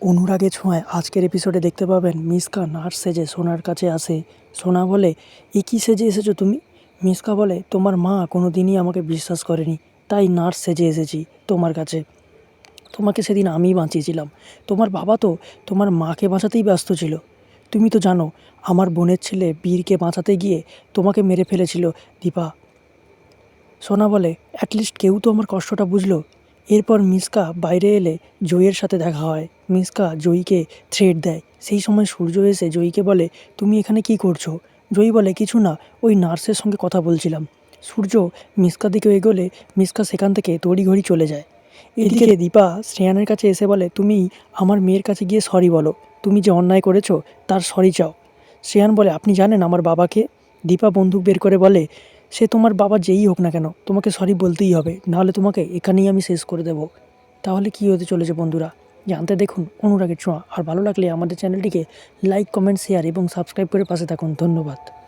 অনুরাগে ছোঁয়ায় আজকের এপিসোডে দেখতে পাবেন মিসকা নার্স সেজে সোনার কাছে আসে। সোনা বলে, এ কী সেজে এসেছো তুমি? মিসকা বলে, তোমার মা কোনো দিনই আমাকে বিশ্বাস করেনি, তাই নার্স সেজে এসেছি তোমার কাছে। তোমাকে সেদিন আমিই বাঁচিয়েছিলাম। তোমার বাবা তো তোমার মাকে বাঁচাতেই ব্যস্ত ছিল। তুমি তো জানো আমার বোনের ছেলে বীরকে বাঁচাতে গিয়ে তোমাকে মেরে ফেলেছিল দীপা। সোনা বলে, অ্যাটলিস্ট কেউ তো আমার কষ্টটা বুঝলো। এরপর মিসকা বাইরে এলে জয়ের সাথে দেখা হয়। মিসকা জয়ীকে থ্রেট দেয়। সেই সময় সূর্য এসে জয়ীকে বলে, তুমি এখানে কি করছো? জয়ী বলে, কিছু না, ওই নার্সের সঙ্গে কথা বলছিলাম। সূর্য মিসকা দিকে এগোলে মিসকা সেখান থেকে তড়িঘড়ি চলে যায়। এদিকে দীপা শ্রেয়ানের কাছে এসে বলে, তুমি আমার মেয়ের কাছে গিয়ে সরি বলো, তুমি যে অন্যায় করেছো তার সরি চাও। শ্রেয়ান বলে, আপনি জানেন আমার বাবাকে? দীপা বন্দুক বের করে বলে, সে তোমার বাবা যেই হোক না কেন, তোমাকে সরি বলতেই হবে, নাহলে তোমাকে এখানেই আমি শেষ করে দেব। তাহলে কী হতে চলেছে বন্ধুরা, জানতে দেখুন অনুরাগের ছোঁয়া। আর ভালো লাগলে আমাদের চ্যানেলটিকে লাইক, কমেন্ট, শেয়ার এবং সাবস্ক্রাইব করে পাশে থাকুন। ধন্যবাদ।